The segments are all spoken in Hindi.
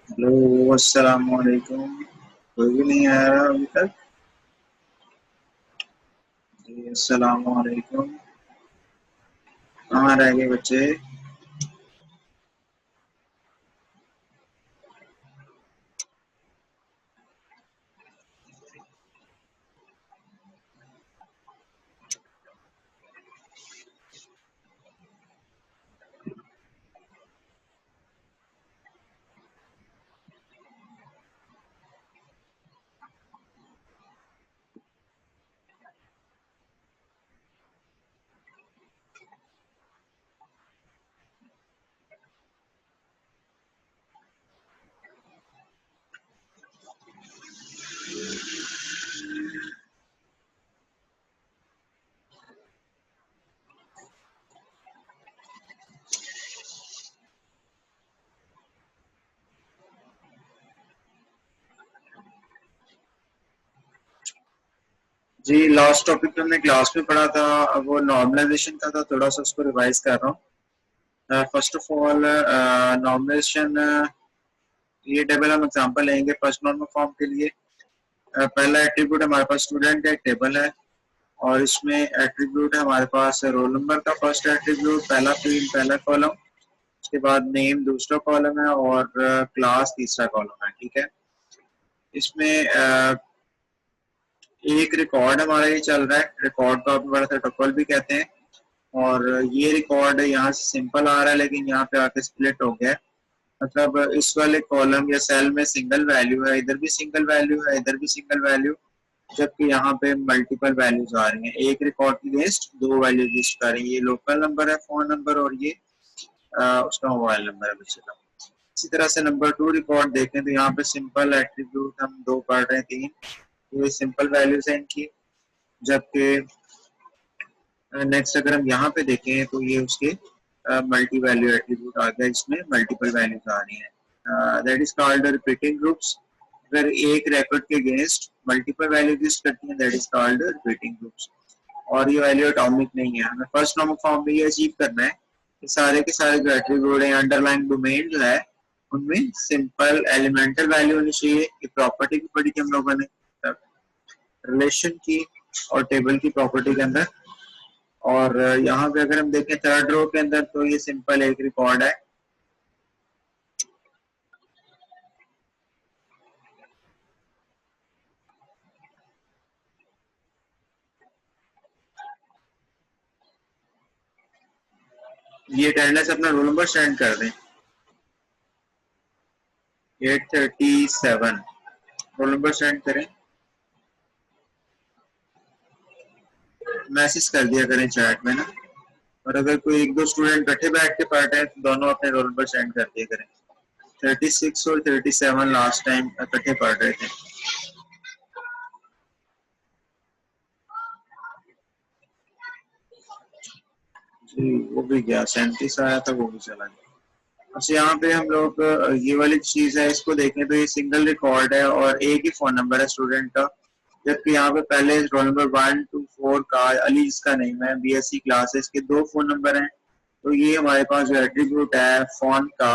हेलो, अस्सलाम वालेकुम। कोई भी नहीं आया अभी तक। जी, अस्सलाम वालेकुम। कहाँ रह गए बच्चे? जी, लास्ट टॉपिक तो हमने क्लास में पढ़ा था। अब वो नॉर्मलाइजेशन का था, थोड़ा सा उसको रिवाइज कर रहा हूँ। फर्स्ट ऑफ ऑल, नॉर्मलाइजेशन, ये टेबल हम एग्जांपल लेंगे फर्स्ट नॉर्मल फॉर्म के लिए। पहला एट्रीब्यूट हमारे पास स्टूडेंट का एक टेबल है, और इसमें एट्रीब्यूट है हमारे पास रोल नंबर का फर्स्ट एट्रीब्यूट, पहला फील्ड पहला कॉलम। उसके बाद नेम दूसरा कॉलम है, और क्लास तीसरा कॉलम है। ठीक है। इसमें एक रिकॉर्ड हमारा ये चल रहा है। रिकॉर्ड को आप बड़ा सा टपल भी कहते हैं। और ये रिकॉर्ड यहाँ से सिंपल आ रहा है, लेकिन यहाँ पे आके स्प्लिट हो गया है। मतलब इस वाले कॉलम या सेल में सिंगल वैल्यू है, इधर भी सिंगल वैल्यू है, इधर भी सिंगल वैल्यू, जबकि यहाँ पे मल्टीपल वैल्यूज आ रही हैं। एक रिकॉर्ड की लिस्ट दो वैल्यू लिस्ट कर रही है। ये लोकल नंबर है, फोन नंबर, और ये उसका मोबाइल नंबर है बच्चे का। इसी तरह से नंबर 2 रिकॉर्ड देखें तो यहाँ पे सिंपल एट्रीब्यूट हम दो पढ़ रहे हैं, तीन, ये सिंपल वैल्यूज है इनकी। जबकि नेक्स्ट अगर हम यहाँ पे देखें तो ये उसके मल्टी वैल्यू एट्रीब्यूट आ गया, इसमें मल्टीपल वैल्यूज आ रही हैं। That is called repeating groups. अगर एक रिकॉर्ड के अगेंस्ट मल्टीपल वैल्यू यूज करती हैं, that is called repeating groups. और ये वैल्यू एटॉमिक नहीं है। हमें फर्स्ट नॉर्मल फॉर्म में ये अचीव करना है कि सारे के सारे जो एट्रीब्यूट है, अंडरलाइन डोमेन जो है, उनमें सिंपल एलिमेंटल वैल्यू होनी चाहिए। ये प्रॉपर्टी भी पढ़ी थी हम लोगों ने रिलेशन की और टेबल की प्रॉपर्टी के अंदर। और यहाँ पे अगर हम देखें थर्ड रो के अंदर, तो ये सिंपल एक रिकॉर्ड है। ये अटेंडेंस अपना रोल नंबर सेंड कर दें। 837 रोल नंबर सेंड करें, मैसेज कर दिया करें चैट में ना। और अगर कोई एक दो स्टूडेंट इकट्ठे बैठ के पढ़ रहे हैं तो दोनों अपने रोल नंबर सेंड कर दिया करें। 36 और 37 लास्ट टाइम इकट्ठे पढ़ रहे थे। जी, वो भी गया, 37 आया था, वो भी चला गया। अच्छा, यहाँ पे हम लोग ये वाली चीज है, इसको देखें तो ये सिंगल रिकॉर्ड है और एक ही फोन नंबर है स्टूडेंट का। जबकि यहाँ पे पहले रोल नंबर 1 to 4 का अली जिसका नेम है, बीएससी क्लासेस के दो फोन नंबर हैं। तो ये हमारे पास जो एट्रीब्यूट है फोन का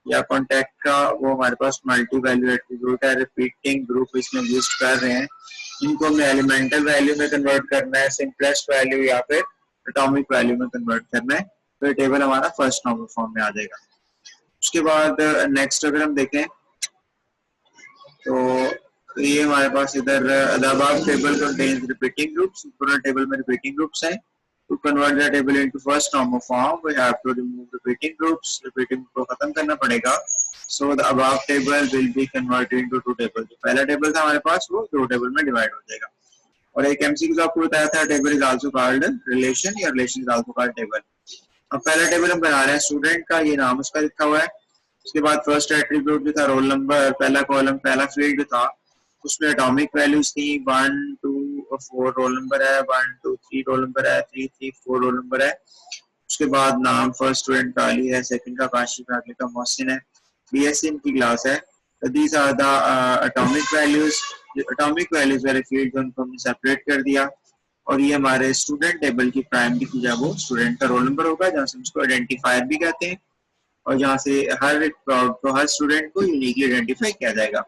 या कॉन्टेक्ट का, वो हमारे पास मल्टी वैल्यू एट्रीब्यूट है। रिपीटिंग ग्रुप इसमें लिस्ट कर रहे हैं। इनको हमने एलिमेंटल वैल्यू में कन्वर्ट करना है, सिंपलेस्ट वैल्यू या फिर एटॉमिक वैल्यू में कन्वर्ट करना है। तो ये टेबल हमारा फर्स्ट नॉर्मल फॉर्म में आ जाएगा। उसके बाद नेक्स्ट अगर हम देखें तो ये हमारे पास इधर above table contains repeating groups. पूरा टेबल में रिपीटिंग ग्रुप्स हैं। To convert the table into first normal form, we have to remove repeating groups. Repeating को खत्म करना पड़ेगा. So the above table will be converted into two tables. जो पहला टेबल था हमारे पास, वो दो टेबल में डिवाइड हो जाएगा। और एक एमसीक्यू आपको बताया था, table is also called relation, या relation is also called table. अब पहला टेबल हम बना रहे हैं स्टूडेंट का, ये नाम उसका लिखा हुआ है। उसके बाद फर्स्ट एट्रीब्यूट जो था रोल नंबर, पहला कॉलम पहला फील्ड जो था, उसमें एटॉमिक वैल्यूज थी 1 2 और 4 रोल नंबर है, 1 2 3 रोल नंबर है, 3 3 4 रोल नंबर है। उसके बाद नाम फर्स्ट स्टूडेंट का अली है, सेकंड का काशिफ है, अगले का मोहसिन है। बीएससी इनकी क्लास है। तो these are the atomic values. Atomic values वाले फील्ड उनको हमने सेपरेट कर दिया। और ये हमारे स्टूडेंट टेबल की प्राइमरी की, जब वो स्टूडेंट का रोल नंबर होगा, जहाँ से उसको आइडेंटिफायर भी कहते हैं। और जहाँ से हर हर स्टूडेंट को यूनिकली आइडेंटिफाई किया जाएगा।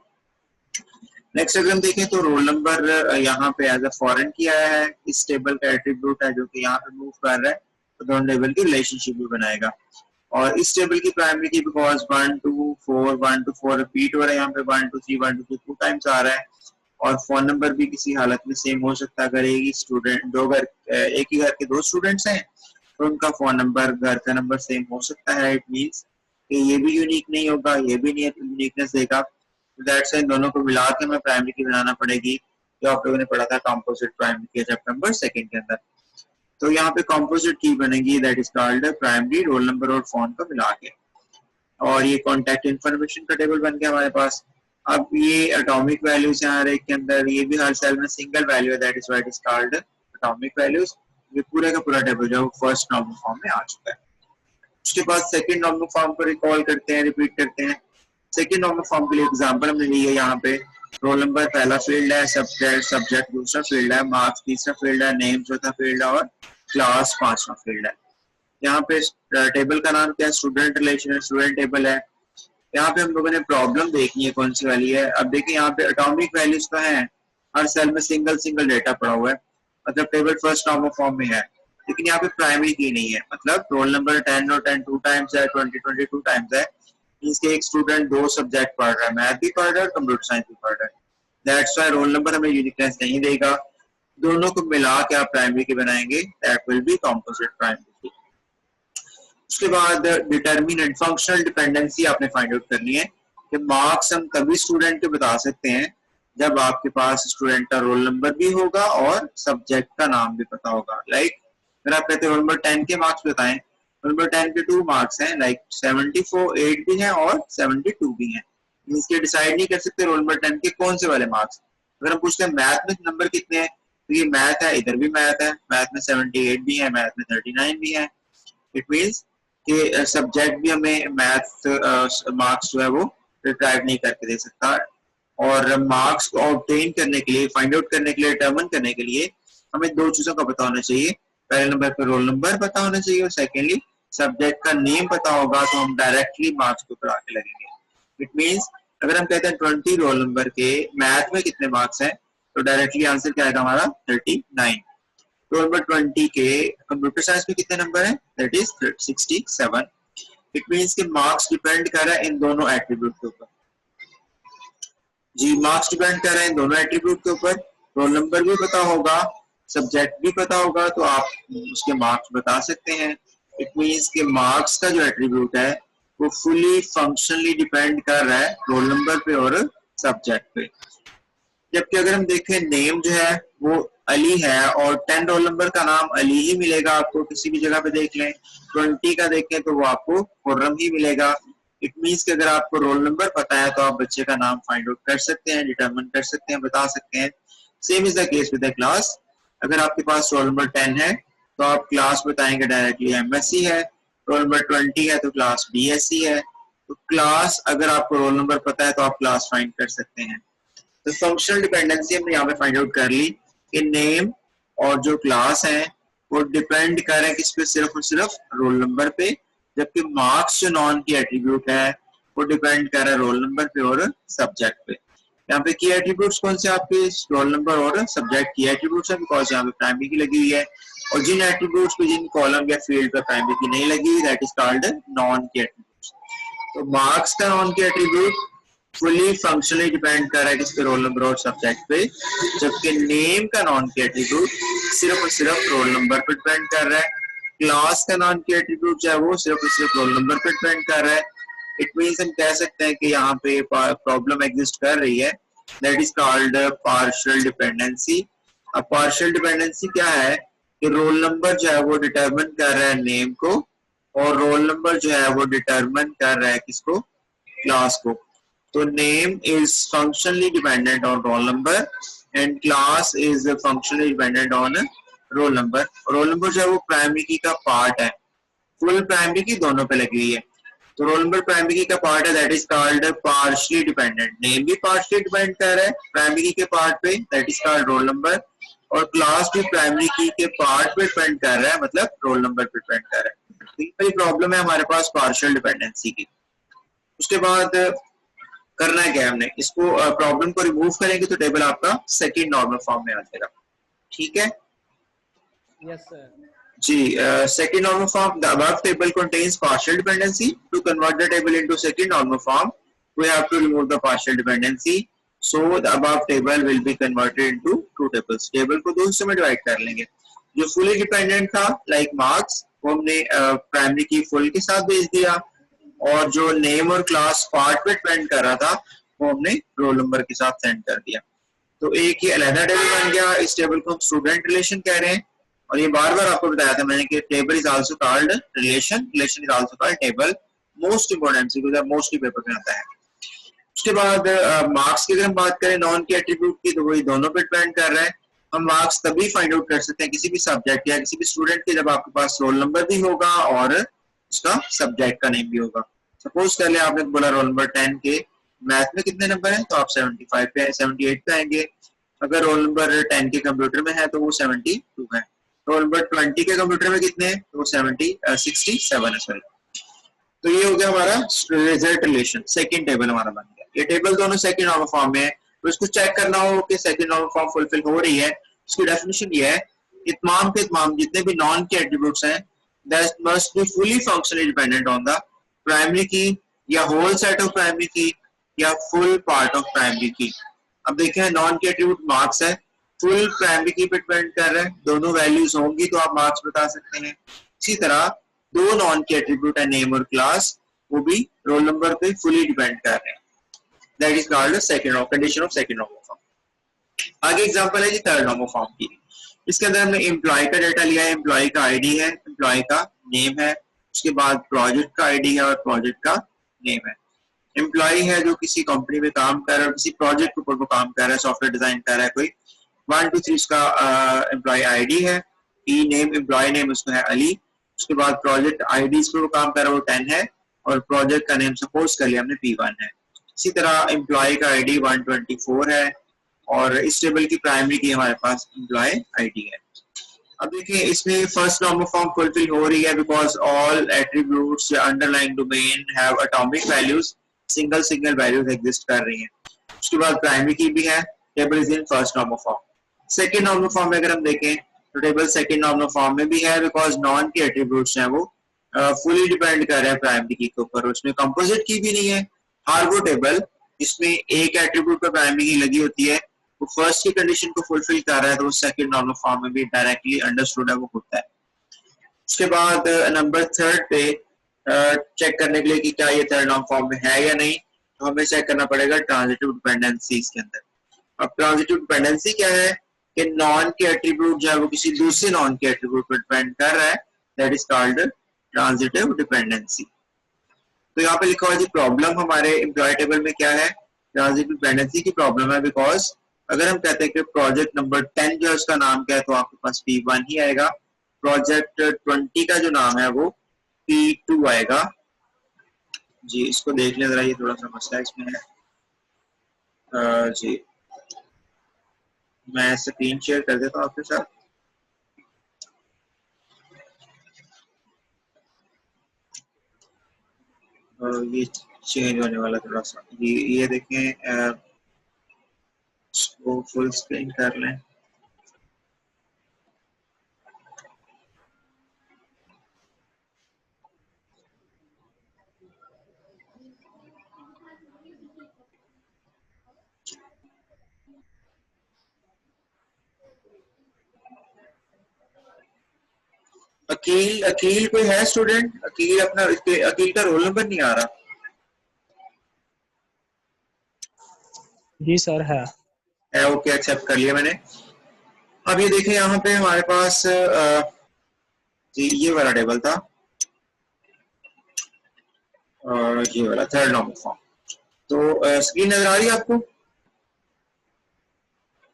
नेक्स्ट अगर हम देखें तो रोल नंबर यहाँ पे एज अ फॉरेन किया है, इस टेबल का एट्रीब्यूट है जो कि यहाँ पे मूव कर रहा है, तो दोनों टेबल की रिलेशनशिप भी बनाएगा। और इस टेबल की प्राइमरी की बिकॉज 1 to 4 रिपीट हो रहा है, यहाँ पे 1 to 3 2 टाइम्स आ रहा है। और फोन नंबर भी किसी हालत में सेम हो सकता है, अगर एक ही स्टूडेंट एक ही घर के दो स्टूडेंट्स हैं तो उनका फोन नंबर घर का नंबर सेम हो सकता है। इट मीन्स कि ये भी यूनिक नहीं होगा, ये भी नहीं यूनिकनेस देगा। दैट्स व्हाई दोनों को मिला के हमें प्राइमरी की बनाना पड़ेगी, जो आप लोगों ने पढ़ा था कंपोजिट प्राइमरी की चैप्टर नंबर 2 के अंदर। तो यहाँ पे कंपोजिट की बनेगी, that is called primary roll number और फोन को मिला के। और ये कॉन्टेक्ट इन्फॉर्मेशन का टेबल बन गया हमारे पास। अब ये एटॉमिक वैल्यूज यहाँ हर एक के अंदर, ये भी हर सेल में सिंगल वैल्यू है, that is why it is called atomic values. ये पूरे का पूरा टेबल जो फर्स्ट नॉर्मल फॉर्म में आ चुका है। उसके बाद सेकंड नॉर्मल फॉर्म को रिकॉल करते हैं, रिपीट करते हैं। सेकंड नॉर्मल फॉर्म के लिए एग्जांपल हमने ली है यहाँ पे। रोल नंबर पहला फील्ड है, सब्जेक्ट दूसरा फील्ड है, मार्क्स तीसरा फील्ड है, नेम चौथा फील्ड है और क्लास पांचवा फील्ड है। यहाँ पे टेबल का नाम क्या है, स्टूडेंट रिलेशन, स्टूडेंट टेबल है। यहाँ पे हम लोगों ने प्रॉब्लम देखनी है कौन सी वाली है। अब देखिए यहाँ पे एटॉमिक वैल्यूज तो है, हर सेल में सिंगल डेटा पड़ा हुआ है, मतलब टेबल फर्स्ट नॉर्मल फॉर्म में है, लेकिन यहाँ पे प्राइमरी की नहीं है। मतलब रोल नंबर 10 और 10 2 टाइम्स है, 20 टाइम्स है। इसके एक स्टूडेंट दो सब्जेक्ट पढ़ रहा है, मैथ भी पढ़ रहा है और कंप्यूटर साइंस भी पढ़ रहा है। दैट्स व्हाई रोल नंबर हमें यूनिकनेस नहीं देगा। दोनों को मिला के आप प्राइमरी की बनाएंगे, that will be composite primary. उसके बाद डिटरमिनेंट फंक्शनल डिपेंडेंसी आपने फाइंड आउट करनी है कि मार्क्स हम तभी स्टूडेंट के बता सकते हैं जब आपके पास स्टूडेंट का रोल नंबर भी होगा और सब्जेक्ट का नाम भी पता होगा। लाइक अगर आप कहते हैं रोल नंबर 10 के मार्क्स बताएं, रोल नंबर 10 के 2 मार्क्स हैं, लाइक 74 8 भी हैं और 72 भी हैं। इसके डिसाइड नहीं कर सकते रोल नंबर 10 के कौन से वाले मार्क्स। अगर हम पूछते हैं मैथ में नंबर कितने हैं, तो ये मैथ है, इधर भी मैथ है, मैथ में 78 भी है, मैथ में 39 भी है। इट मीन्स कि सब्जेक्ट भी हमें मैथ मार्क्स जो है वो रिट्राइव नहीं करके दे सकता। और मार्क्स को ऑब्टेन करने के लिए, फाइंड आउट करने के लिए, डिटरमिन करने के लिए हमें दो चीजों का पता होना चाहिए। पहले नंबर पे रोल नंबर पता होना चाहिए और सेकेंडली सब्जेक्ट का नेम पता होगा, तो हम डायरेक्टली मार्क्स को बढ़ा के लगेंगे। इट मीन्स अगर हम कहते हैं 20 रोल नंबर के मैथ में कितने मार्क्स हैं, तो डायरेक्टली आंसर क्या आएगा हमारा 39। रोल नंबर 20 के कंप्यूटर साइंस में कितने नंबर है, दैट इज 67। इट मीन्स कि मार्क्स डिपेंड कर रहा है इन दोनों एट्रीब्यूट के ऊपर। जी मार्क्स डिपेंड कर रहे हैं दोनों एट्रीब्यूट के ऊपर। रोल नंबर भी पता होगा, सब्जेक्ट भी पता होगा, तो आप उसके मार्क्स बता सकते हैं। इट मीन्स कि मार्क्स का जो एट्रीब्यूट है वो फुली फंक्शनली डिपेंड कर रहा है रोल नंबर पे और सब्जेक्ट पे। जबकि अगर हम देखें नेम जो है वो अली है और 10 रोल नंबर का नाम अली ही मिलेगा आपको, किसी भी जगह पे देख लें। 20 का देखें तो वो आपको खुर्रम ही मिलेगा। इट मीन्स कि अगर आपको रोल नंबर पता है तो आप बच्चे का नाम फाइंड आउट कर सकते हैं, डिटरमिन कर सकते हैं, बता सकते हैं। Same is the case with the class. अगर आपके पास रोल नंबर 10 है तो आप क्लास बताएंगे डायरेक्टली एमएससी है, रोल नंबर 20 है तो क्लास बीएससी है। तो क्लास अगर आपको रोल नंबर पता है तो आप क्लास फाइंड कर सकते हैं। तो फंक्शनल डिपेंडेंसी हमने यहाँ पे फाइंड आउट कर ली कि नेम और जो क्लास है वो डिपेंड कर रहे हैं किस पे, सिर्फ और सिर्फ रोल नंबर पे। जबकि मार्क्स जो नॉन की एट्रीब्यूट है वो डिपेंड कर रहा है रोल नंबर पे और सब्जेक्ट पे। यहाँ पे की एट्रीब्यूट्स कौन से आपके, रोल नंबर और सब्जेक्ट की एट्रीब्यूट्स है, बिकॉज यहाँ पे प्राइमरी की लगी हुई है। और जिन एट्रीब्यूट्स पे, जिन कॉलम या फील्ड पे प्राइमरी की नहीं लगी, that is called non key attributes. तो मार्क्स का नॉन की एट्रीब्यूट फुली फंक्शनली डिपेंड कर रहा है किसके, रोल नंबर और सब्जेक्ट पे। जबकि नेम का नॉन की एट्रीब्यूट सिर्फ और सिर्फ रोल नंबर पे डिपेंड कर रहा है। क्लास का नॉन की एट्रीब्यूट जो है वो सिर्फ और सिर्फ रोल नंबर पे डिपेंड कर रहा है। इट मीन्स हम कह सकते हैं कि यहाँ पे प्रॉब्लम एग्जिस्ट कर रही है, that is called partial dependency. अब पार्शियल डिपेंडेंसी क्या है कि रोल नंबर जो है वो डिटरमिन कर रहा है नेम को, और रोल नंबर जो है वो डिटरमिन कर रहा है किसको, क्लास को। तो name is functionally dependent on roll number and class is functionally dependent on roll number. Roll number जो है वो प्राइमरी की का पार्ट है, फुल प्राइमरी की दोनों पे लगी हुई है। तो रोल नंबर प्राइमरी की का पार्ट है, that is called partially dependent. Name भी पार्शियली डिपेंड कर रहा है प्राइमरी की के पार्ट पे, that is called roll number. और क्लास भी प्राइमरी की के पार्ट पे डिपेंड कर रहा है, मतलब रोल नंबर पे डिपेंड कर रहा है। तो ये प्रॉब्लम है हमारे पास पार्शियल डिपेंडेंसी की। उसके बाद करना है क्या हमने, इसको प्रॉब्लम को रिमूव करेंगे तो टेबल आपका सेकंड नॉर्मल फॉर्म में आ जाएगा। ठीक है? Yes sir. जी, second normal form, the above table contains partial dependency. To convert the table into second normal form, we have to remove the partial dependency. So the above table will be converted into two tables. Table को दो हिस्सों में डिवाइड कर लेंगे। जो fully dependent था, like marks, वो हमने प्राइमरी की full के साथ भेज दिया, और जो नेम और क्लास पार्ट पे डिपेंड कर रहा था वो हमने रोल नंबर के साथ सेंड कर दिया। तो एक ही अलग टेबल बन गया। इस टेबल को हम स्टूडेंट रिलेशन कह रहे हैं, और ये बार बार आपको बताया था मैंने कि table is also called relation, relation is also called table. Most important MCQ mostly paper में आता है। उसके बाद मार्क्स की अगर हम बात करें नॉन के एट्रीब्यूट की, तो वही दोनों पे डिपेंड कर रहा है। हम मार्क्स तभी फाइंड आउट कर सकते हैं किसी भी सब्जेक्ट या किसी भी स्टूडेंट के, जब आपके पास रोल नंबर भी होगा और उसका सब्जेक्ट का नेम भी होगा। सपोज कर ले आपने बोला रोल नंबर 10 के मैथ में कितने नंबर हैं, तो आप 75 पे 78 पे आएंगे। अगर रोल नंबर 10 के कंप्यूटर में है तो वो 72 है। रोल नंबर 20 के कंप्यूटर में कितने हैं, तो 67 है। सॉरी, तो ये हो गया हमारा रिजल्ट रिलेशन, सेकंड टेबल हमारा बन गया। ये टेबल दोनों सेकंड नॉर्मल फॉर्म में है, तो इसको चेक करना हो कि सेकंड नॉर्मल फॉर्म फुलफिल हो रही है। इसकी डेफिनेशन ये है, इतमाम के इतमाम जितने भी नॉन के एट्रीब्यूट्स हैं, that must be fully functionally dependent on the primary की, या होल सेट ऑफ प्राइमरी की, या फुल पार्ट ऑफ प्राइमरी की। अब देखें नॉन के एट्रीब्यूट मार्क्स है, फुल प्राइमरी की पे डिपेंड कर रहा है, दोनों वैल्यूज होंगी तो आप मार्क्स बता सकते हैं। इसी तरह दो नॉन के एट्रीब्यूट है नेम और क्लास, वो भी रोल नंबर पे फुली डिपेंड कर रहे हैं। That is called second of condition of second normal form. आगे एग्जांपल है जी थर्ड नॉर्मल फॉर्म की। इसके अंदर हमने एम्प्लॉय का डाटा लिया है, एम्प्लॉय का आईडी है, एम्प्लॉय का नेम है, उसके बाद प्रोजेक्ट का आईडी है और प्रोजेक्ट का नेम है। एम्प्लॉय है जो किसी कंपनी में काम कर रहा है, किसी प्रोजेक्ट के ऊपर वो काम कर रहा है, सॉफ्टवेयर डिजाइन कर रहा है कोई। 1 2 3 उसका एम्प्लॉय आईडी है, ई नेम एम्प्लॉय नेम उसका है अली, उसके बाद प्रोजेक्ट आईडी इस पर वो काम कर रहा है वो 10 है, और प्रोजेक्ट का नेम सपोज कर लिया हमने P1 है। इसी तरह एम्प्लॉय का आईडी 124 है, और इस टेबल की प्राइमरी की हमारे पास एम्प्लॉय आईडी है। अब देखिए इसमें फर्स्ट नॉर्मल फॉर्म फुलफिल हो रही है, बिकॉज ऑल एट्रीब्यूट्स या underlying domain have atomic values, single values exist कर रही हैं। उसके बाद प्राइमरी की भी है, table is in first normal form. Second normal form में अगर हम देखें तो टेबल सेकंड नॉर्मल फॉर्म में भी है, बिकॉज नॉन के एट्रीब्यूट्स हैं वो फुली डिपेंड कर रहे हैं प्राइमरी की के ऊपर, उसमें कंपोजिट की भी नहीं है। हर वो टेबल जिसमें एक एट्रीब्यूट पर प्राइमरी की लगी होती है वो फर्स्ट की कंडीशन को फुलफिल कर रहा है, तो वो सेकंड नॉर्मल फॉर्म में भी डायरेक्टली अंडरस्टूड है वो होता है। उसके बाद नंबर थर्ड पे चेक करने के लिए कि क्या ये थर्ड नॉर्मल फॉर्म में है या नहीं, तो हमें चेक करना पड़ेगा ट्रांजिटिव डिपेंडेंसी के अंदर। अब ट्रांजिटिव डिपेंडेंसी क्या है कि नॉन के एट्रीब्यूट जो है वो किसी दूसरे नॉन के एट्रीब्यूट पर डिपेंड कर रहा है, that is called transitive dependency. तो यहाँ पे लिखा हुआ जी प्रॉब्लम हमारे एम्प्लॉय टेबल में क्या है, ट्रांजिटिव डिपेंडेंसी की प्रॉब्लम है। बिकॉज अगर हम कहते हैं कि प्रोजेक्ट नंबर 10 जो है उसका नाम क्या है, तो आपके पास P1 ही आएगा। प्रोजेक्ट 20 का जो नाम है वो P2 आएगा। जी इसको देख लें जरा, ये थोड़ा सा मसला इसमें है। जी मैं स्क्रीन शेयर कर देता हूँ आपके साथ। ये चेंज होने वाला थोड़ा सा, ये देखें, इसको फुल स्क्रीन कर लें। अकील कोई है स्टूडेंट? अकील अपना, अकील का रोल नंबर नहीं आ रहा। जी सर है। ओके एक्सेप्ट कर लिया मैंने। अब ये देखें यहाँ पे हमारे पास जी ये वाला टेबल था, और ये वाला थर्ड नॉर्मल फॉर्म। तो स्क्रीन नजर आ रही है आपको?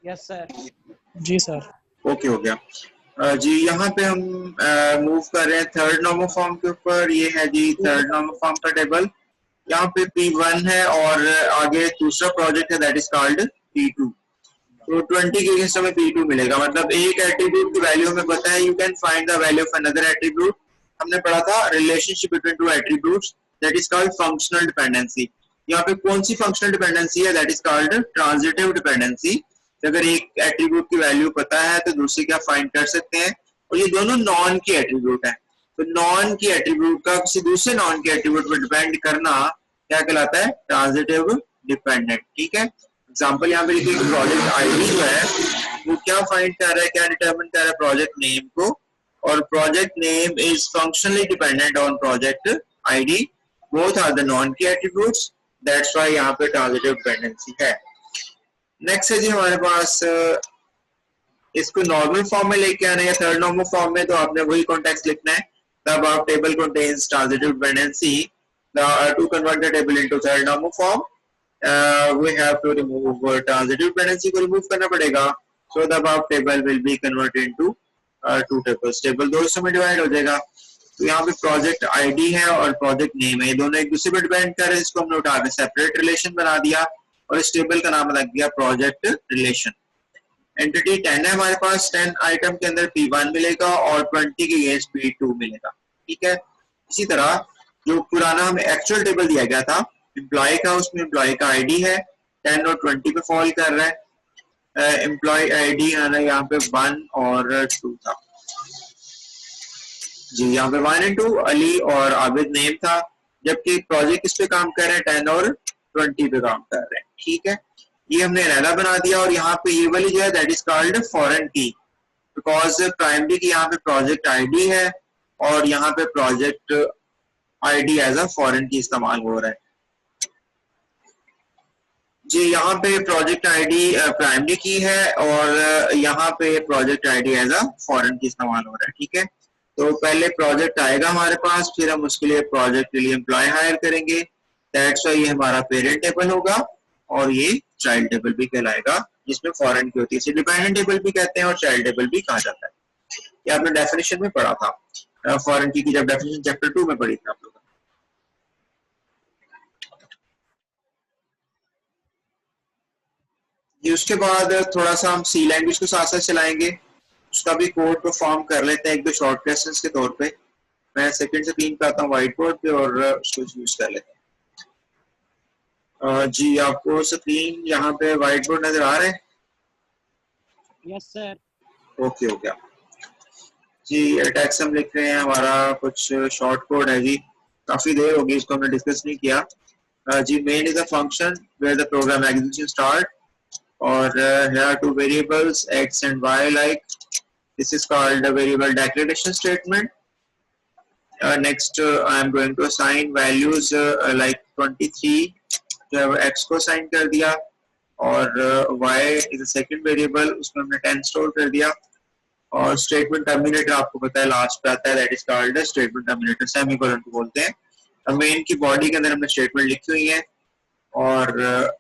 Yes sir. जी सर। ओके हो गया। जी यहाँ पे हम मूव कर रहे हैं थर्ड नॉर्मल फॉर्म के ऊपर। ये है जी थर्ड नॉर्मल फॉर्म का टेबल। यहाँ पे P1 है और आगे दूसरा प्रोजेक्ट है दैट इज कॉल्ड P2। तो 20 के हमें P2 मिलेगा, मतलब एक एट्रीब्यूट की वैल्यू हमें पता है। You can find the value of another attribute हमने पढ़ा था relationship between two attributes, that is called functional dependency. यहाँ पे कौन सी फंक्शनल डिपेंडेंसी है? That is called transitive dependency. अगर एक एट्रीब्यूट की वैल्यू पता है तो दूसरे क्या फाइंड कर सकते हैं, और ये दोनों नॉन की एट्रीब्यूट है। तो नॉन की एट्रीब्यूट का किसी दूसरे नॉन के एट्रीब्यूट पर डिपेंड करना क्या कहलाता है? Transitive dependent. ठीक है, एग्जाम्पल यहाँ पे लिखिए, प्रोजेक्ट आईडी जो है वो क्या फाइंड कर रहा है, क्या डिटरमिन कर रहा है? प्रोजेक्ट नेम को, और project name is functionally dependent on project ID, both are the non key attributes, that's why यहाँ पे ट्रांजिटिव डिपेंडेंसी है। नेक्स्ट है जी हमारे पास, इसको नॉर्मल फॉर्म में लेके आना है, थर्ड नॉर्मल फॉर्म में, तो आपने वही कॉन्टेक्स्ट लिखना है। तब आप table contains transitive dependency, to convert the table into third normal form, we have to remove transitive dependency को remove करना पड़ेगा, so तब आप table will be converted into two tables, table दो हिस्सों में डिवाइड हो जाएगा। तो यहाँ पे प्रोजेक्ट आईडी है और प्रोजेक्ट नेम है, ये दोनों एक दूसरे पर डिपेंड कर रहे हैं, इसको हमने उठा के सेपरेट रिलेशन बना दिया और इस टेबल का नाम लग गया प्रोजेक्ट रिलेशन। एंटिटी 10 है हमारे पास, 10 आइटम के अंदर P1 मिलेगा और 20 के अगेंस्ट P2 मिलेगा। ठीक है, इसी तरह जो पुराना हमें एक्चुअल टेबल दिया गया था एम्प्लॉय का, उसमें एम्प्लॉय का आईडी है 10 और 20 पे फॉल कर रहा है। एम्प्लॉय आईडी आना यहाँ पे 1 और 2 था जी, यहाँ पे 1 and 2 अली और आबिद नेम था, जबकि प्रोजेक्ट किस पे काम कर रहे हैं? 10 और 20 पे काम कर रहे हैं। ठीक है, ये हमने अलग बना दिया, और यहाँ पे ये वाली जो है that is called foreign key, because primary key यहाँ पे प्रोजेक्ट आईडी है और यहाँ पे project ID as a foreign key इस्तेमाल हो रहा है जी। यहाँ पे प्रोजेक्ट आईडी प्राइमरी की है और यहाँ पे project ID as a foreign key इस्तेमाल हो रहा है। ठीक है, तो पहले प्रोजेक्ट आएगा हमारे पास, फिर हम उसके लिए प्रोजेक्ट के लिए एम्प्लॉय हायर करेंगे, दैट्स व्हाई ये हमारा पेरेंट टेबल होगा और ये चाइल्ड टेबल भी कहलाएगा, जिसमें फॉरेन की होती है। इसे डिपेंडेंट टेबल भी कहते हैं और चाइल्ड टेबल भी कहा जाता है। ये आपने डेफिनेशन में पढ़ा था, फॉरेन की जब डेफिनेशन चैप्टर 2 में पढ़ी थी आप लोगों ने। उसके बाद थोड़ा सा हम सी लैंग्वेज को साथ साथ चलाएंगे, उसका भी कोड को फॉर्म कर लेते हैं एक दो शॉर्ट क्वेश्चंस के तौर पे। मैं सेकंड से क्लीन करता हूँ व्हाइट बोर्ड पे और उसको यूज कर लेते हैं। जी, आपको स्क्रीन यहाँ पे व्हाइट बोर्ड नजर आ रहा है? Yes sir. ओके हो गया जी। टेक्स्ट हम लिख रहे हैं, हमारा कुछ शॉर्ट कोड है जी, काफी देर होगी, इसको हमने डिस्कस नहीं किया जी। Main is a function where the program execution start, और here are two variables x and y, like this is called a variable declaration statement. Next I am going to assign values like 23, जो है x को assign कर दिया, और y is a second variable, उसमें हमने 10 स्टोर कर दिया, और स्टेटमेंट टर्मिनेटर आपको पता है लास्ट पे आता है, that is called statement terminator, semicolon को बोलते हैं। मेन की बॉडी के अंदर हमने स्टेटमेंट लिखी हुई है, और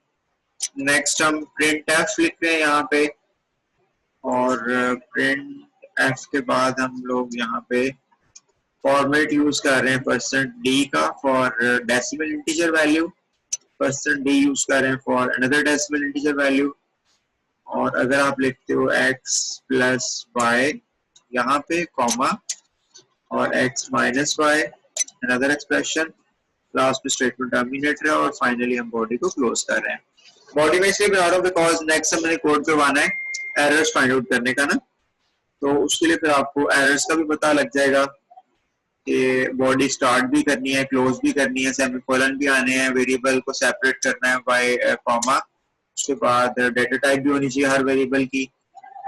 नेक्स्ट हम प्रिंट एफ लिख रहे हैं यहाँ पे, और प्रिंट एफ के बाद हम लोग यहाँ पे फॉर्मेट यूज कर रहे हैं %d का for decimal integer value, %d use कर रहे हैं for another decimal integer value, और अगर आप लिखते हो x प्लस वाई यहाँ पे कॉमा और x minus y another expression, last में स्टेटमेंट टर्मिनेटर है, और फाइनली हम बॉडी को क्लोज कर रहे हैं। बॉडी में इसलिए बना रहा हूँ बिकॉज नेक्स्ट हमने कोड करवाना है एरर्स फाइंड आउट करने का ना, तो उसके लिए फिर आपको एरर्स का भी पता लग जाएगा कि बॉडी स्टार्ट भी करनी है, क्लोज भी करनी है, सेमीकोलन भी आने हैं, वेरिएबल को सेपरेट करना है बाय कॉमा, उसके बाद डेटा टाइप भी होनी चाहिए हर वेरिएबल की।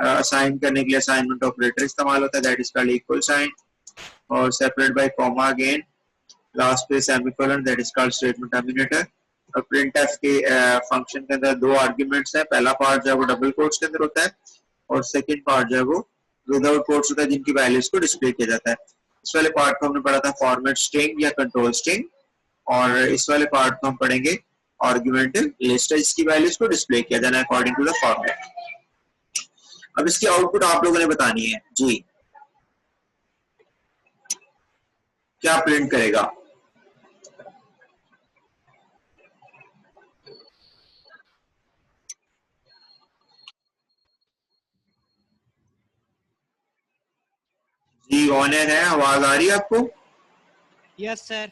असाइन करने के लिए असाइनमेंट ऑपरेटर इस्तेमाल होता है, that is called equal sign, और separate by comma again, last पे semicolon, that is called statement terminator. और प्रिंटफ के फंक्शन के अंदर दो आर्गुमेंट्स हैं, पहला पार्ट जो है वो डबल कोट्स के अंदर होता है, और सेकंड पार्ट जो है वो विदाउट कोट्स होता है, जिनकी वैल्यूज को डिस्प्ले किया जाता है। इस वाले पार्ट को हमने पढ़ा था फॉर्मेट स्ट्रिंग या कंट्रोल स्ट्रिंग, और इस वाले पार्ट को हम पढ़ेंगे आर्गुमेंट लिस्ट, जिसकी वैल्यूज को डिस्प्ले किया जाना है अकॉर्डिंग टू द फॉर्मेट। अब इसकी आउटपुट आप लोगों ने बतानी है जी, क्या प्रिंट करेगा? जी ऑन एयर है, आवाज आ रही है आपको? Yes, sir.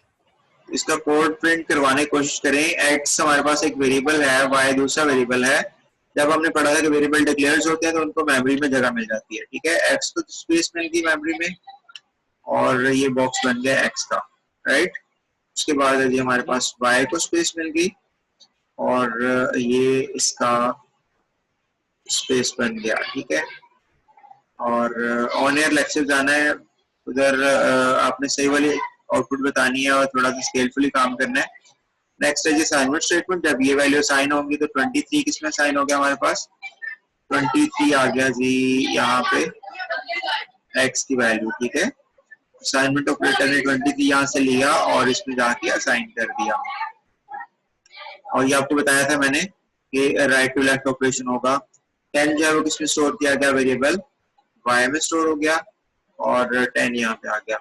इसका कोड प्रिंट करवाने की कोशिश करें। x हमारे पास एक वेरिएबल है, y दूसरा वेरिएबल है। जब हमने पढ़ा था कि वेरिएबल डिक्लेयर्स होते हैं तो उनको मेमोरी में जगह मिल जाती है, ठीक है। x को स्पेस मिल गई मेमोरी में और ये बॉक्स बन गया x का, राइट। उसके बाद ये हमारे पास y को स्पेस मिल गई और ये इसका स्पेस बन गया, ठीक है। और ऑन एयर लेक्चर जाना है, उधर आपने सही वाली आउटपुट बतानी है और थोड़ा सा स्केलफुली काम करना है। नेक्स्ट है जी असाइनमेंट स्टेटमेंट। जब ये वैल्यू असाइन होंगी तो 23 किसमें असाइन हो गया हमारे पास, 23 आ गया जी यहाँ पे x की वैल्यू, ठीक है। असाइनमेंट ऑपरेटर ने 23 यहाँ से लिया और इसमें जाके असाइन कर दिया। और ये आपको बताया था मैंने कि राइट टू लेफ्ट ऑपरेशन होगा। 10 जो है वो किसमें स्टोर किया गया, वेरिएबल y में स्टोर हो गया और 10 यहाँ पे आ गया।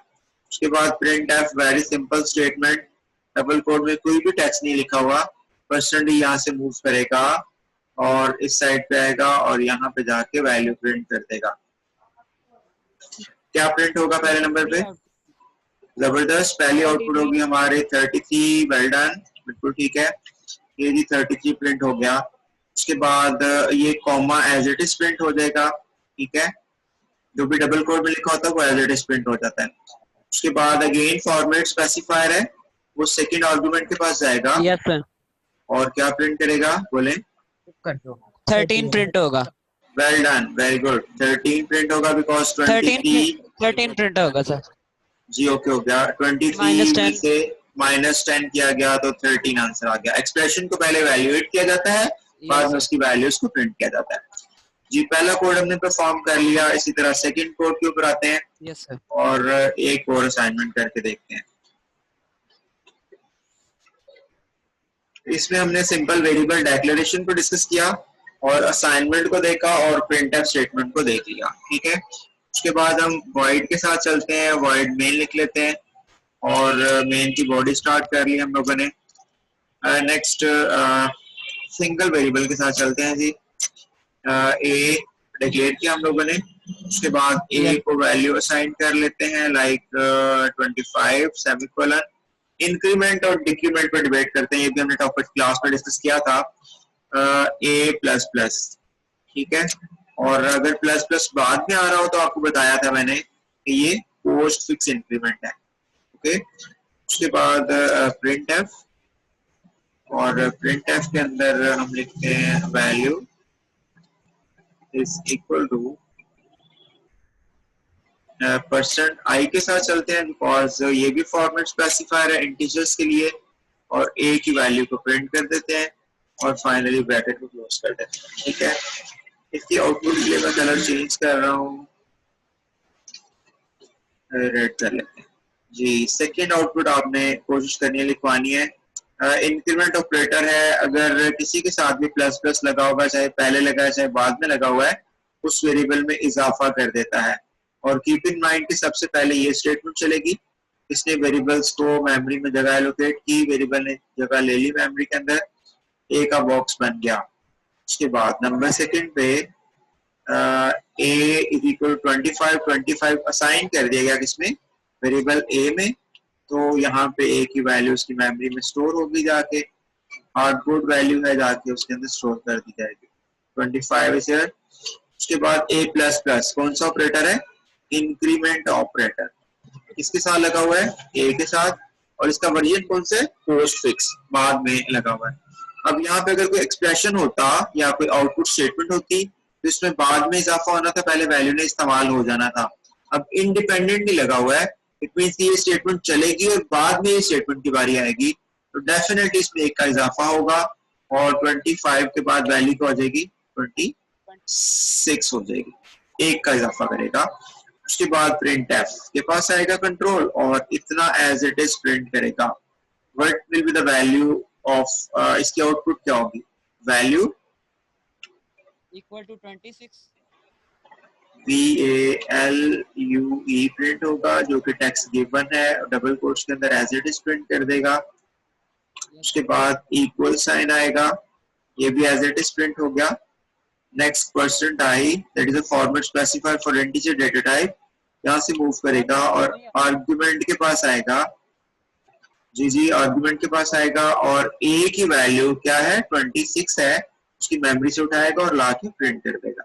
उसके बाद print F, very simple statement, double quote में कोई भी टेक्स्ट नहीं लिखा हुआ, परसेंट यहाँ से मूव करेगा और इस साइड पे आएगा और यहाँ पे जाके वैल्यू प्रिंट कर देगा। क्या प्रिंट होगा पहले नंबर पे, जबरदस्त, पहली आउटपुट होगी हमारे 33, वेल डन, बिल्कुल ठीक है। ये जी 33 प्रिंट हो गया। उसके बाद ये comma as it is print हो जाएगा, ठीक है। जो भी डबल कोड में लिखा होता है वो एज इट इज प्रिंट हो जाता है। उसके बाद अगेन फॉर्मेट स्पेसिफायर है, वो सेकंड आर्गुमेंट के पास जाएगा। Yes, sir. और क्या प्रिंट करेगा, बोले 13 प्रिंट होगा। Well done, very good, 13 print होगा बिकॉज 13 प्रिंट होगा सर जी। ओके हो गया, 23 में से -10 किया गया तो 13 आंसर आ गया। एक्सप्रेशन को पहले वैल्यूएट किया जाता है, बाद में उसकी वैल्यूज को प्रिंट किया जाता है जी। पहला कोड हमने परफॉर्म कर लिया। इसी तरह सेकंड कोड के ऊपर आते हैं। Yes sir. और एक और असाइनमेंट करके देखते हैं। इसमें हमने सिंपल वेरिएबल डिक्लेरेशन को डिस्कस किया और असाइनमेंट को देखा और प्रिंटफ स्टेटमेंट को देख लिया, ठीक है। उसके बाद हम वॉइड के साथ चलते हैं, वॉइड मेन लिख लेते हैं और मेन की बॉडी स्टार्ट कर ली हम लोगों ने। नेक्स्ट सिंगल वेरिएबल के साथ चलते हैं जी। ए डिक्लेयर किया हम लोगों ने। उसके बाद ए को वैल्यू असाइन कर लेते हैं, लाइक 25 सेमीकोलन। इंक्रीमेंट और डिक्रीमेंट पर डिबेट करते हैं, ये भी हमने टॉपिक क्लास में डिस्कस किया था। ए प्लस प्लस, ठीक है। और अगर प्लस प्लस बाद में आ रहा हो तो आपको बताया था मैंने कि ये पोस्ट फिक्स इंक्रीमेंट है, ओके। उसके बाद प्रिंट एफ, और प्रिंट एफ के अंदर हम लिखते हैं value is equal two percent आई के साथ चलते हैं बिकॉज ये भी फॉर्मेट स्पेसिफायर है इंटीजर्स के लिए, और ए की वैल्यू को प्रिंट कर देते हैं और फाइनली ब्रैकेट को क्लोज कर देते हैं, ठीक है। इसकी आउटपुट के लिए मैं कलर चेंज कर रहा हूँ, रेड कर लेते हैं जी। सेकेंड आउटपुट आपने कोशिश करनी है लिखवानी है। इंक्रीमेंट ऑपरेटर है, अगर किसी के साथ भी प्लस प्लस लगा होगा, चाहे पहले लगा है चाहे बाद में लगा हुआ है, उस वेरिएबल में इजाफा कर देता है। और कीप इन माइंड कि सबसे पहले ये स्टेटमेंट चलेगी, इसने वेरिएबल्स को मेमोरी में जगह एलोकेट की, वेरिएबल ने जगह ले ली मेमोरी के अंदर, ए का बॉक्स बन गया। उसके बाद नंबर सेकंड पे ए इज इक्वल 25 असाइन कर दिया गया किसमें, वेरिएबल ए में। तो यहाँ पे ए की वैल्यू उसकी मेमोरी में स्टोर होगी, जाके हार्डकोड वैल्यू है जाके उसके अंदर स्टोर कर दी जाएगी। 25 इज हियर। उसके बाद ए प्लस प्लस कौन सा ऑपरेटर है, इंक्रीमेंट ऑपरेटर, किसके साथ लगा हुआ है, ए के साथ, और इसका वर्जन कौन से, पोस्ट फिक्स, बाद में लगा हुआ है। अब यहाँ पे अगर कोई एक्सप्रेशन होता या कोई आउटपुट स्टेटमेंट होती तो इसमें बाद में इजाफा होना था, पहले वैल्यू ने इस्तेमाल हो जाना था। अब इंडिपेंडेंटली लगा हुआ है, इट मींस ये स्टेटमेंट चलेगी और बाद में ये स्टेटमेंट की बारी आएगी, तो डेफिनेटली इसमें एक का इजाफा होगा और 25 के बाद वैल्यू क्या हो जाएगी, 26 हो जाएगी, एक का इजाफा करेगा। उसके बाद प्रिंट एफ के पास आएगा कंट्रोल और इतना एज इट इज प्रिंट करेगा। What will be the value of, इसकी आउटपुट क्या होगी, value equal to 26 VALUE print होगा, जो कि टेक्स्ट गिवन है, डबल कोट्स के अंदर एज इट इज प्रिंट कर देगा। उसके बाद इक्वल साइन आएगा, ये भी एज इट इज प्रिंट हो गया। Next percent I, that is a format specifier for integer data type, यहाँ से मूव करेगा और आर्गुमेंट के पास आएगा जी आर्गुमेंट के पास आएगा और ए की वैल्यू क्या है 26 है, उसकी मेमोरी से उठाएगा और ला के प्रिंट कर देगा।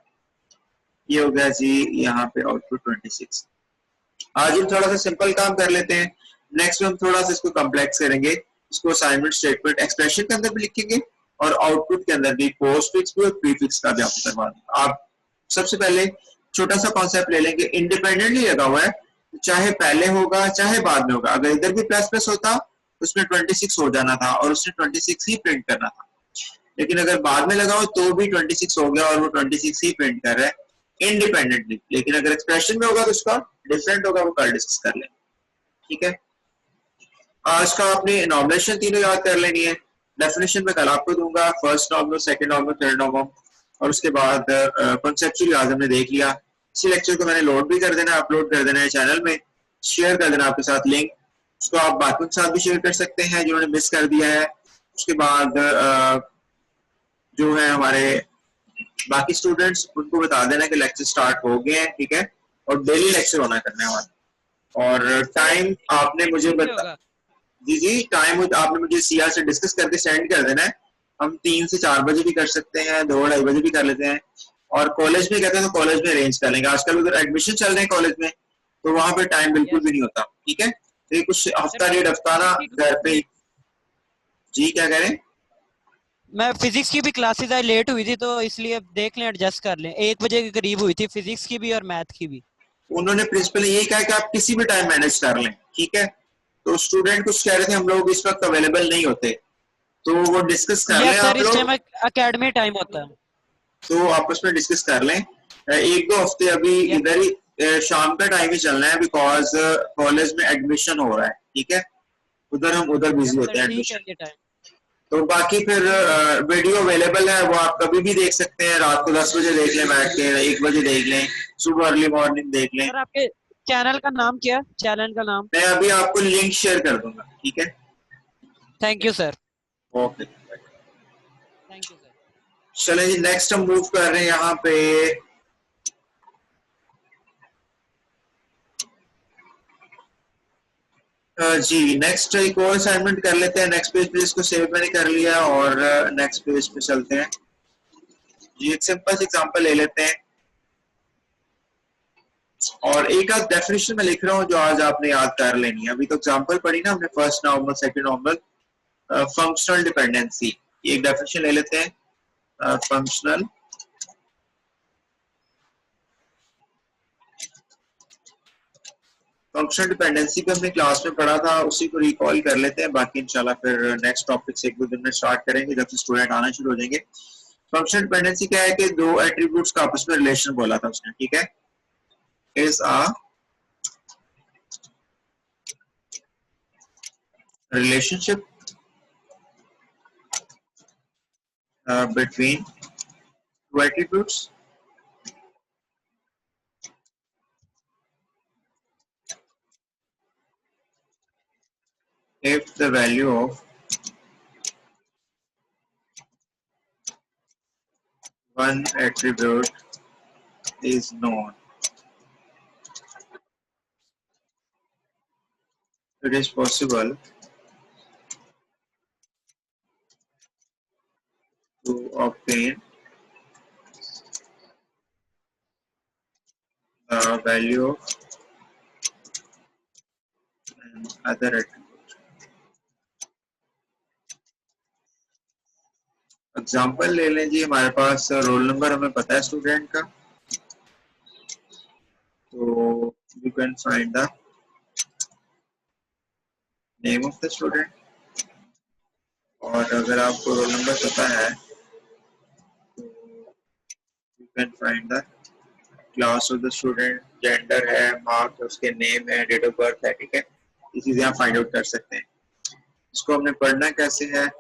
ये हो गया जी यहाँ पे आउटपुट 26। आज हम थोड़ा सा सिंपल काम कर लेते हैं, नेक्स्ट में हम थोड़ा सा इसको कॉम्प्लेक्स करेंगे। इसको असाइनमेंट स्टेटमेंट एक्सप्रेशन के अंदर भी लिखेंगे और आउटपुट के अंदर भी पोस्ट फिक्स भी और प्री फिक्स का भी आपको करवा दूंगा। आप सबसे पहले छोटा सा कॉन्सेप्ट ले लेंगे, इंडिपेंडेंटली लगा हुआ है, चाहे पहले होगा चाहे बाद में होगा। अगर इधर भी प्लस प्लस होता तो उसमें 26 हो जाना था और उसने 26 ही प्रिंट करना था, लेकिन अगर बाद में लगा हो तो भी 26 हो गया और वो 26 ही प्रिंट कर रहा है इंडिपेंडेंटली। लेकिन अगर एक्सप्रेशन में होगा तो उसका डिफरेंट होगा, वो कल डिस्कस कर लेंगे। ठीक है, आज का आपने इनॉमिनेशन तीनों याद कर लेनी है। डेफिनेशन में कल आपको दूंगा, first normal, second normal, third normal, और उसके बाद कॉन्सेप्चुअल आज हमने देख लिया। इसी लेक्चर को मैंने लोड भी कर देना है, अपलोड कर देना है चैनल में, शेयर कर देना आपके साथ लिंक, उसको आप बाकियों के साथ भी शेयर कर सकते हैं जिन्होंने मिस कर दिया है। उसके बाद जो है हमारे बाकी स्टूडेंट्स, उनको बता देना कि लेक्चर स्टार्ट हो गए हैं। ठीक है, और डेली लेक्चर होना करने हमारा, और टाइम आपने मुझे बता जी टाइम आपने मुझे सीआर से डिस्कस करके सेंड कर देना है। हम 3 से 4 बजे भी कर सकते हैं, 2-2:30 बजे भी कर लेते हैं, और कॉलेज में कहते हैं तो कॉलेज में अरेंज कर लेंगे। आजकल उधर एडमिशन चल रहे हैं कॉलेज में, तो वहां पे टाइम बिल्कुल भी नहीं होता। ठीक है, तो ये कुछ हफ्ता डेढ़ हफ्ता ना घर पे। जी क्या कह रहे हैं? मैं फिजिक्स की भी क्लासेस आज लेट हुई थी, तो इसलिए देख लें, एडजस्ट कर लें। 1 बजे के करीब हुई थी फिजिक्स की भी और मैथ की भी। उन्होंने प्रिंसिपल ने यही कहा कि आप किसी भी टाइम मैनेज कर लें। ठीक है, तो स्टूडेंट कुछ कह रहे थे हम लोग इस वक्त अवेलेबल नहीं होते, तो वो डिस्कस कर लें यस सर, आप इस लोग, टाइम एकेडमी टाइम होता है। तो आपस में डिस्कस कर लें। 1-2 हफ्ते अभी यस इधर ही शाम का टाइम ही चलना है, बिकॉज कॉलेज में एडमिशन हो रहा है। ठीक है, उधर हम उधर बिजी सर, होते हैं ठीक है एडमिशन। ये टाइम। तो बाकी फिर वीडियो अवेलेबल है, वो आप कभी भी देख सकते हैं। रात को 10 बजे देख लें बैठ के, 1 बजे देख लें, सुबह अर्ली मॉर्निंग देख लें। सर आपके चैनल का नाम क्या है? चैनल का नाम? मैं अभी आपको लिंक शेयर कर दूंगा। ठीक है, thank you sir. Okay, thank you sir. चलें जी, नेक्स्ट हम मूव कर रहे हैं यहाँ पे। जी नेक्स्ट एक और असाइनमेंट कर लेते हैं। नेक्स्ट पेज पे इसको सेव मैंने कर लिया और नेक्स्ट पेज पे चलते हैं जी। एक सिंपल सी एग्जांपल ले लेते हैं और एक आध डेफिनेशन में लिख रहा हूँ जो आज आपने याद कर लेनी है। अभी तो एग्जांपल पढ़ी ना हमने, first normal, second normal, functional dependency. एक डेफिनेशन ले लेते हैं, फंक्शनल फंक्शनल डिपेंडेंसी पे हमने क्लास में पढ़ा था, उसी को रिकॉल कर लेते हैं। बाकी इंशाल्लाह फिर नेक्स्ट टॉपिक से 1-2 दिन में स्टार्ट करेंगे जब से स्टूडेंट आना शुरू हो जाएंगे। फंक्शनल डिपेंडेंसी क्या है कि दो एट्रीब्यूट्स का आपस में रिलेशन बोला था उसने। ठीक है, is a relationship between two attributes if the value of one attribute is known. It is possible to obtain the value of another attribute. Example ले लें जी, हमारे पास रोल नंबर हमें पता है स्टूडेंट का, तो you can find the name of the student. और अगर आपको रोल नंबर पता है तो you can find the class of the student, gender है, मार्क्स उसके, नेम है, डेट ऑफ बर्थ है। ठीक है, ये चीजें आप फाइंड आउट कर सकते हैं। इसको हमने पढ़ना कैसे है?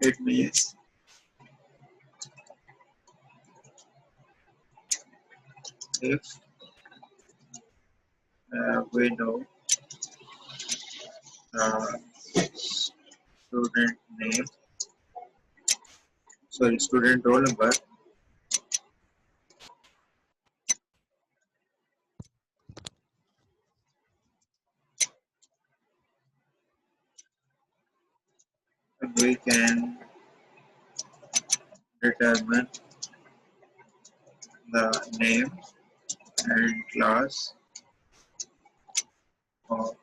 It means if we know student name, sorry, student roll number, we can determine the name and class of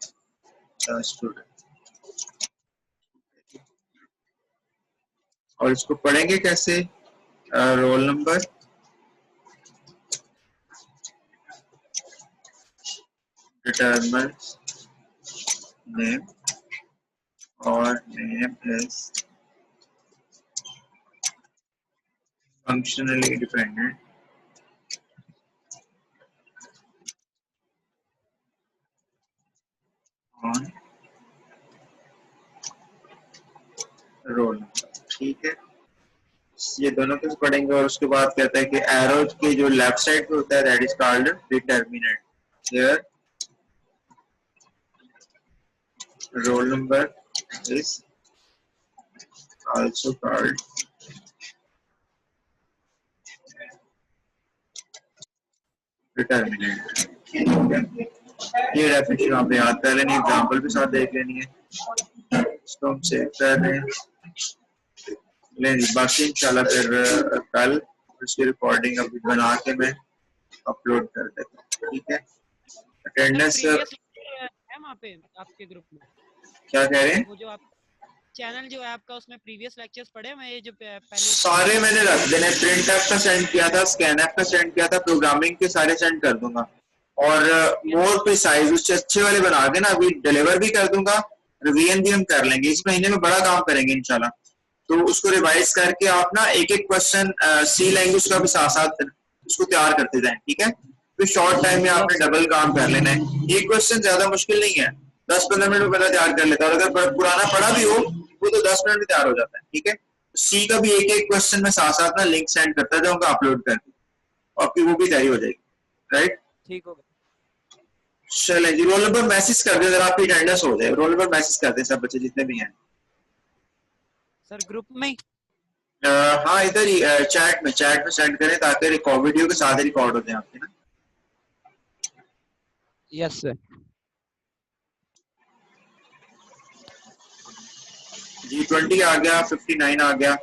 the student. और इसको पढ़ेंगे कैसे? रोल नंबर, determine name, और name is functionally dependent on roll number. ठीक है, ये दोनों कुछ पढ़ेंगे और उसके बाद कहता है कि एरो के जो लेफ्ट साइड पे होता है that is called determinant. Here roll number is also called determinant. ये डेफिनेशन आपने याद कर लेनी, एग्जांपल भी साथ देख लेनी है। इसको हम सेव कर रहे हैं, बाकी इंशाल्लाह फिर कल उसकी रिकॉर्डिंग अभी बना के मैं अपलोड कर देता हूँ। ठीक है, अटेंडेंस है वहाँ पे आपके ग्रुप में? क्या कह रहे हैं? वो जो आप चैनल जो है आपका, उसमें प्रीवियस लेक्चर्स पढ़े मैं, ये जो पहले सारे मैंने रख देने, प्रिंट ऐप का सेंड किया था, स्कैन ऐप का सेंड किया था, प्रोग्रामिंग के सारे सेंड कर दूंगा और मोर प्रिसाइज उससे अच्छे वाले बना के ना अभी डिलीवर भी कर दूंगा, रिवीजन भी हम कर लेंगे। इस महीने में बड़ा काम करेंगे इंशाल्लाह, तो उसको रिवाइज करके आप ना एक एक क्वेश्चन सी लैंग्वेज का भी साथ साथ उसको तैयार करते जाएं। ठीक है, तो शॉर्ट टाइम में आपने डबल काम कर लेना है। एक क्वेश्चन ज्यादा मुश्किल नहीं है, 10-15 मिनट में बंदा तैयार कर लेता है, और अगर पुराना पढ़ा भी हो वो तो 10 मिनट में तैयार हो जाता है। ठीक है, सी का भी एक एक क्वेश्चन में साथ साथ ना लिंक सेंड करता जाऊंगा अपलोड करके, आपकी वो भी तैयारी हो जाएगी। राइट, ठीक होगा। चलें जी, रोल नंबर मैसेज कर दे, आपकी अटेंडेंस हो जाए। रोल नंबर मैसेज कर दे सब बच्चे जितने भी हैं सर ग्रुप में। हाँ, इधर ही चैट में सेंड करें ताकि रिकॉर्ड वीडियो के साथ रिकॉर्ड होते हैं आपके ना। Yes sir. G20 आ गया, 59 आ गया,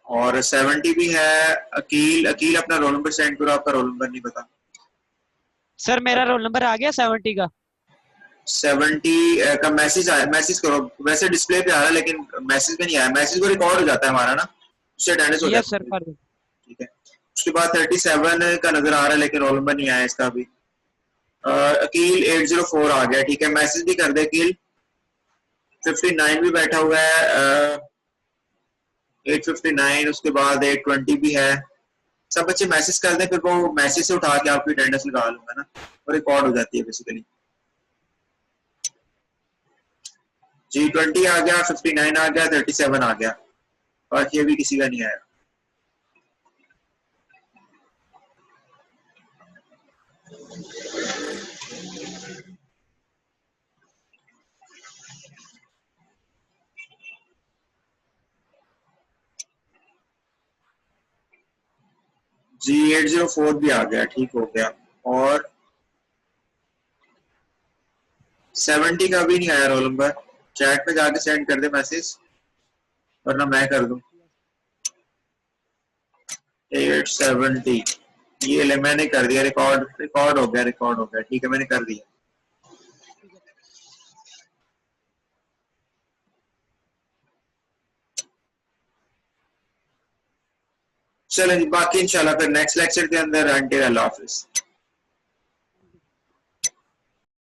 और 70 भी है। अकील अपना रोल नंबर सेंड करो, आपका रोल नंबर नहीं पता। सर मेरा रोल नंबर आ गया 70 का। 70 का मैसेज आया, मैसेज करो। वैसे डिस्प्ले पे आ रहा है लेकिन मैसेज में नहीं आया, मैसेज को रिकॉर्ड हो जाता है हमारा ना, उससे अटेंडेंस हो जाता है। ठीक है, उसके बाद 37 का नजर आ रहा है लेकिन रोल नंबर नहीं आया इसका भी। अकील 804 आ गया। ठीक है, मैसेज भी कर दे अकील। 59 भी बैठा हुआ है, 859, उसके बाद 820 भी है। सब बच्चे मैसेज कर दें, फिर वो मैसेज से उठा के आपकी अटेंडेंस लगा लूंगा ना, और रिकॉर्ड हो जाती है बेसिकली। G20 आ गया, 59 आ गया, 37 आ गया, बाकी अभी किसी का नहीं आया। G804 भी आ गया, ठीक हो गया। और 70 का भी नहीं आया रोल नंबर, चैट में जाके सेंड कर दे मैसेज, वरना मैं कर दूं। 870 ये ले, मैंने कर दिया, रिकॉर्ड हो गया। ठीक है, मैंने कर दिया। चलें, बाकी इंशाल्लाह फिर नेक्स्ट लेक्चर के अंदर। अंटिल अल्लाह हाफिज।